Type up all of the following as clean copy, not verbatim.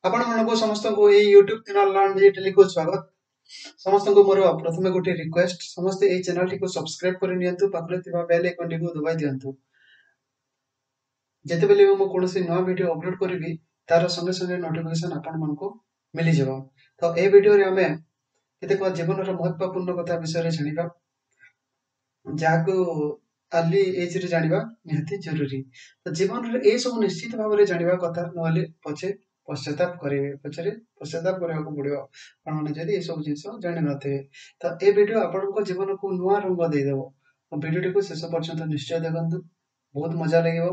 आपण मानक समस्त को ये यूट्यूब चैनल लर्न डिजिटली को स्वागत। समस्त को मोर प्रथमे गोटे रिक्वेस्ट समस्त ए चैनल टी को सब्सक्राइब कर नियंतु पाखरे थिबा बेल आइकन टी को दबाई दियंतु जेते बेले मो कोनोसी नवा वीडियो अपलोड करबी तार संगे संगे नोटिफिकेशन आपण मानको मिली जबो। तो ए वीडियो रे हमें केतेक जीवन रो महत्वपूर्ण कथा विषय रे जानिबा जाको आली एज रे जानिबा निहाती जरूरी। तो जीवन रे ए सब निश्चित भाव रे जानिबा कथा नहले पछे पश्चाताप करेंगे पछरे पश्चाताप करने को पड़ो आपण मैंने जदि ये सब जिन जानी नथे। तो ए वीडियो आपण जीवन को नुआ रंग देदेव। वीडियो को शेष पर्यंत निश्चय देखु बहुत मजा लगे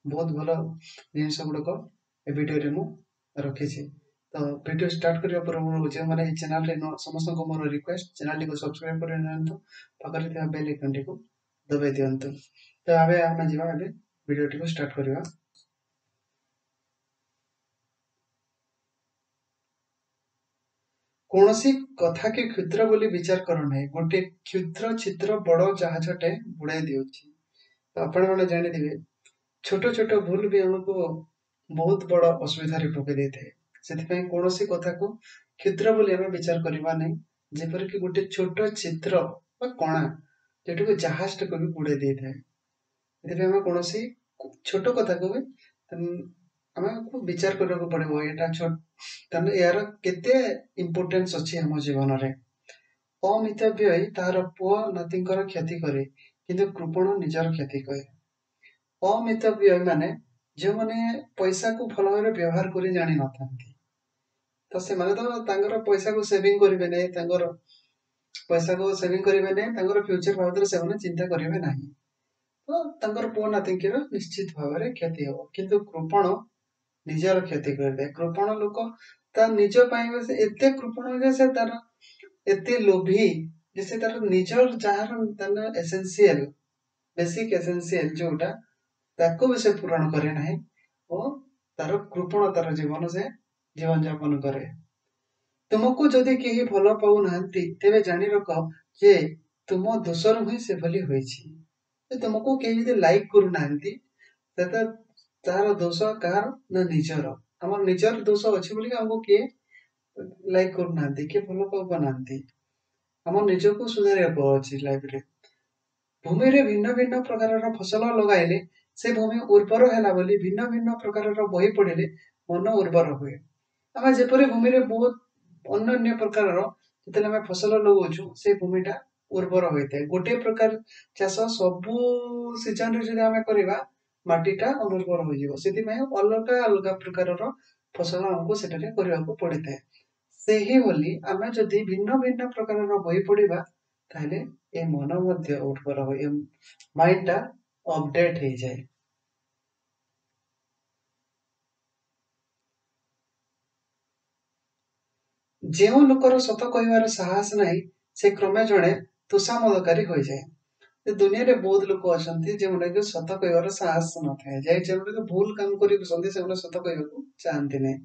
बहुत भल जिनस गुड़क ए वीडियो मु रखी। तो वीडियो स्टार्ट करने पूर्व जो मैंने चैनल रे समस्त को मोर रिक्वेस्ट चैनल को सब्सक्राइब कर नियंतु पाखरे थिबा बेल आइकन टी को दबाई दियंतु। तो आबे आमे जिबा एबे वीडियो टी को स्टार्ट करबा। कौनसी कथा के क्षुद्र बोली विचार करो नहीं गोटे क्षुद्र चित्र बड़ जहाजटे बुड़ाई दिउछि। तो आपण माने जानि दिबे छोट छोट भूल भी हमको बहुत बड़ असुविधा रे पके देथे। सेति पई कौनसी कथा को क्षुद्र बोली हमें विचार करबा नहीं जेपर कि गोटे छोट चित्र बा कणा जेटको जहाजटे को भी बुड़ाई देथे। सेति हमें कौनसी छोट कथा को भी आमको विचार करने पड़ो यहाँ छोट यार केते इम्पोर्टेन्स अच्छी आम जीवन में। अमितव्यय तार पुओ नातींकर क्षति करे किंतु कृपण निजर क्षति कहे। अमितव्यय माने जो माने पैसा को भल भाव व्यवहार कर जानी न थांती तो से माने तो तांगर पैसा को सेविंग करिवे नै तांगर पैसा को सेविंग करिवे नै तांगर फ्यूचर बाबद से माने चिंता करिवे नाही। तो तांगर पुओ नातींकर निश्चित भाव में क्षति हो किंतु कृपण निजर क्षति करदे। कृपण लोक ता निज पाइबे से एते कृपण जे से तार एते लोभी जे से तार निजर जहार तार एसेंशियल बेसिक एसेंशियल जोटा ताको भी से पूर्ण करे नाही ओ तार कृपण तार जीवन से जीवन यापन करे। तुमको जदि केही भल पाउ नाहंती तेबे जानि रख जे तुम दोषर ही से भली होईछि। तुमको केही जदि लाइक करू नाहंती तता तार दोष कार ना निजर आम निजर दोष अच्छी बोली हमको किए लाइक करू नाहंती के भल पाउ नाहंती आम निजको सुधारिया अच्छी लाइफ रे। भूमि रे भिन्न भिन्न प्रकार फसल लगाइले से भूमि उर्वर है बोली भिन्न भिन्न प्रकार बही पढ़िले मन उर्वर हुए। आम जेपरी भूमि रे बहुत अन्य प्रकार जिते आम फसल लगाऊँ से भूमिटा उर्वर होता है। गोटे प्रकार चाष सबू सीजन रे जदि आम करवा माटीटा अनुर्वर हो अलग अलग प्रकार फसल आमको सेटारे करने पड़े था। सेही बोली आम जदि भिन्न भिन्न प्रकार बही पढ़ा ताहले ए मन मध्य उर्वर हो माइंडटा अपडेट हो जाए। जो लोकर सत कहवार साहस नहीं से क्रमे जड़े तुषामदकारी हो जाए। दुनिया रे बहुत लोक अच्छा जो सत कहवार साहस न था जो भूल काम कर सत कहवाक चाहती नहीं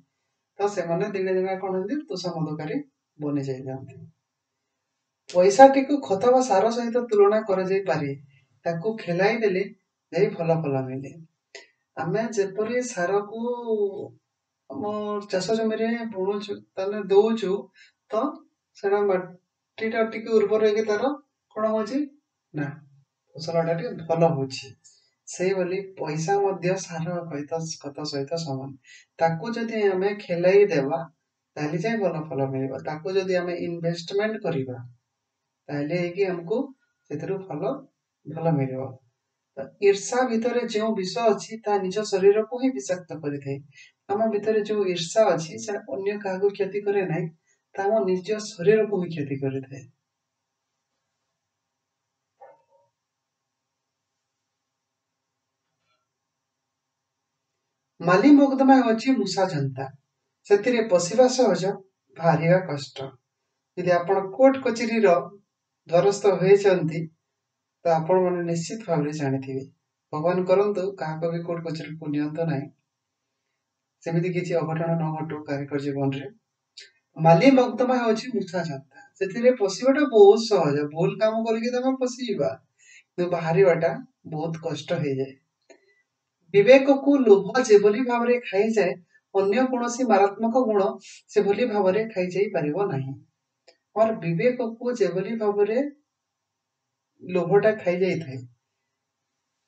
तो से दिने दिने कौन तुषामदकारी बनी जाती। पैसा टी खत बा सार सहित तुलना कर खेलाई देले जाई भल फल मिले। आम जेपरी सार को चाष जमी बुणुचु दौचु तो सेटा माटीटा टिके उर्वर होगी तार कौन हो ना फसलटा भल हो पैसा सार खत सहित समान ताकू जदि आम खेलाई देवा ताली जाए भल फल मिल ताकू जदि आम इन्वेस्टमेंट करवा ताहले हमको से फल भल मिल। ईर्षा भितर जो विष अच्छी निज शरीर को ही विषाक्त करें। आम भितर जो ईर्षा अच्छी से अन्य क्या क्षति करे ना निज शरीर को ही क्षति करे। माली मोकदमा होची मूषा जनता से पशिवा सहज बाहर कष्ट। यदि आपण कोर्ट कचेरी द्वारस्थ होती तो आपण मैंने निश्चित भाव में जानी भगवान करंतु क्या भी कोर्ट कचेरी को नियंत ना सेमती किसी अघटन न घटू कार्य जीवन में। माली मोकदमा होची मूषा जनता से पशिवाटा बहुत सहज भूल काम करके पशिवा बाहरटा बहुत कष्ट हो जाए। विवेक को लोभ जेभली भाव में खाई जाए ଅନ୍ୟ କୌଣସି ମାରାତ୍ମକ ଗୁଣ ସେଭଳି ଭାବରେ ଖାଇଯାଇ ପାରିବ ନାହିଁ। ଆମର ବିବେକକୁ ଯେଭଳି ଭାବରେ ଲୋଭଟା ଖାଇଯାଇଥାଏ,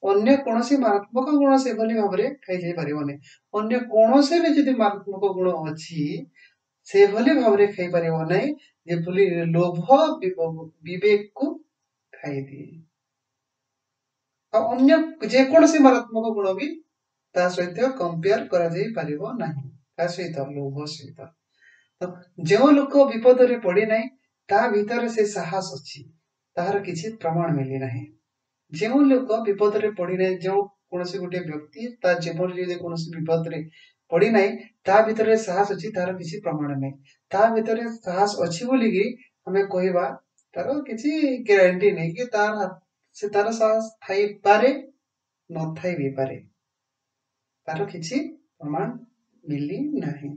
ଅନ୍ୟ କୌଣସି ମାରାତ୍ମକ ଗୁଣ ସେଭଳି ଭାବରେ ଖାଇଯାଇ ପାରିବନି। ଅନ୍ୟ କୌଣସି ବି ଯଦି ମାରାତ୍ମକ ଗୁଣ ଅଛି ସେଭଳି ଭାବରେ ଖାଇପାରିବ ନାହିଁ ଯେଭଳି ଲୋଭ ବିବେକକୁ ଖାଇଦିଏ। ଆଉ ଅନ୍ୟ ଯେକୌଣସି ମାରାତ୍ମକ ଗୁଣ ବି ତା ସହିତ କମ୍ପେୟାର କରାଯାଇ ପାରିବ ନାହିଁ। ତା ସହିତ ଲୋଭ ସହିତ। ତ ଯେଉଁ ଲୋକ ବିପଦରେ ପଡିନାହିଁ ତା ଭିତରେ ସେ ସାହସ ଅଛି, ତାହାର କିଛି ପ୍ରମାଣ ମିଳି ନାହିଁ। ଯେଉଁ ଲୋକ ବିପଦରେ ପଡିନାହିଁ, ଯେଉଁ କୌଣସି ଗୋଟେ ବ୍ୟକ୍ତି ତା ଜୀବନରେ ଯଦି କୌଣସି ବିପଦରେ ପଡିନାହିଁ ତା ଭିତରେ ସାହସ ଅଛି, ତାର କିଛି ପ୍ରମାଣ ନାହିଁ। ତା ଭିତରେ ସାହସ ଅଛି ବୋଲିକି ଆମେ କହିବା ତାର କିଛି ଗ୍ୟାରେଣ୍ଟି ନାହିଁ କି ସେ ତାର ସାହସ ଥାଇପାରେ ନଥାଇ ବି ପାରେ, ତାର କିଛି ପ୍ରମାଣ ମିଳି ନାହିଁ।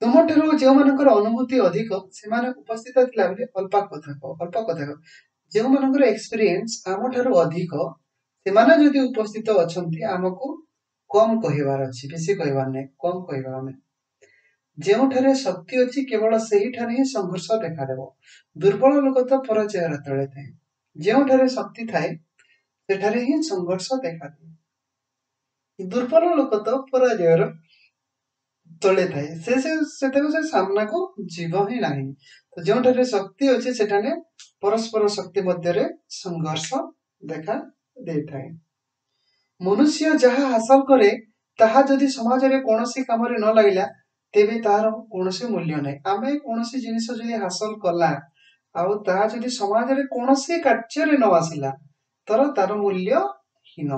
ତୁମଠାରୁ ଯେଉଁମାନଙ୍କର ଅନୁଭୂତି ଅଧିକ ସେମାନେ ଉପସ୍ଥିତ ଥିଲାବେଳେ ଅଳ୍ପ କଥା ଯେଉଁମାନଙ୍କର ଏକ୍ସପିରିଏନ୍ସ ଆମଠାରୁ ଅଧିକ ସେମାନେ ଯଦି ଉପସ୍ଥିତ ଅଛନ୍ତି ଆମକୁ କମ କହିବାର ଅଛି, ବେଶୀ କହିବାର ନାହିଁ, କମ କହିବା ଆମେ। ଯେଉଁଠାରେ ଶକ୍ତି ଅଛି କେବଳ ସେହିଠାରେ ହିଁ ସଂଘର୍ଷ ଦେଖାଦେବ। ଦୁର୍ବଳ ଲୋକ ତ ପରାଜୟର ତଳେ ଥାଏ। ଯେଉଁଠାରେ ଶକ୍ତି ଥାଏ ସେଠାରେ ହିଁ ସଂଘର୍ଷ ଦେଖାଦିଏ। ଦୁର୍ବଳ ଲୋକ ତ ପରାଜୟର ତଳେ ଥାଏ, ସେଠାକୁ ସେ ସାମ୍ନାକୁ ଯିବ ହିଁ ନାହିଁ। ତ ଯେଉଁଠାରେ ଶକ୍ତି ଅଛି ସେଠାରେ ପରସ୍ପର ଶକ୍ତି ମଧ୍ୟରେ ସଂଘର୍ଷ ଦେଖା ଦେଇଥାଏ। ମନୁଷ୍ୟ ଯାହା ହାସଲ କରେ ତାହା ଯଦି ସମାଜରେ କୌଣସି କାମରେ ନ ଲାଗିଲା ତେବେ ତାହାର କୌଣସି ମୂଲ୍ୟ ନାହିଁ। ଆମେ କୌଣସି ଜିନିଷ ଯଦି ହାସଲ କଲା ଆଉ ତାହା ଯଦି ସମାଜରେ କୌଣସି କାର୍ଯ୍ୟରେ ନ ଆସିଲା ତାର ମୂଲ୍ୟହୀନ,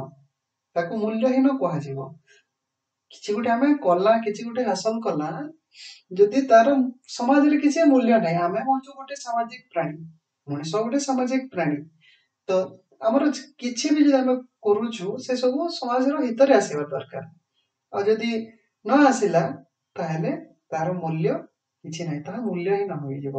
ତାକୁ ମୂଲ୍ୟହୀନ କୁହାଯିବ। କିଛି ଗୋଟେ ଆମେ କଲା, କିଛି ଗୋଟେ ହାସଲ କଲା, ଯଦି ତାର ସମାଜରେ କିଛି ମୂଲ୍ୟ ନାହିଁ, ଆମେ ହଉଛୁ ଗୋଟେ ସାମାଜିକ ପ୍ରାଣୀ, ମଣିଷ ଗୋଟେ ସାମାଜିକ ପ୍ରାଣୀ। ତ ଆମର କିଛି ବି ଯଦି ଆମେ କରୁଛୁ ସେ ସବୁ ସମାଜର ହିତରେ ଆସିବା ଦରକାର। ଆଉ ଯଦି ନ ଆସିଲା ତାହେଲେ ତାର ମୂଲ୍ୟ କିଛି ନାହିଁ, ତାହା ମୂଲ୍ୟହୀନ ହୋଇଯିବ।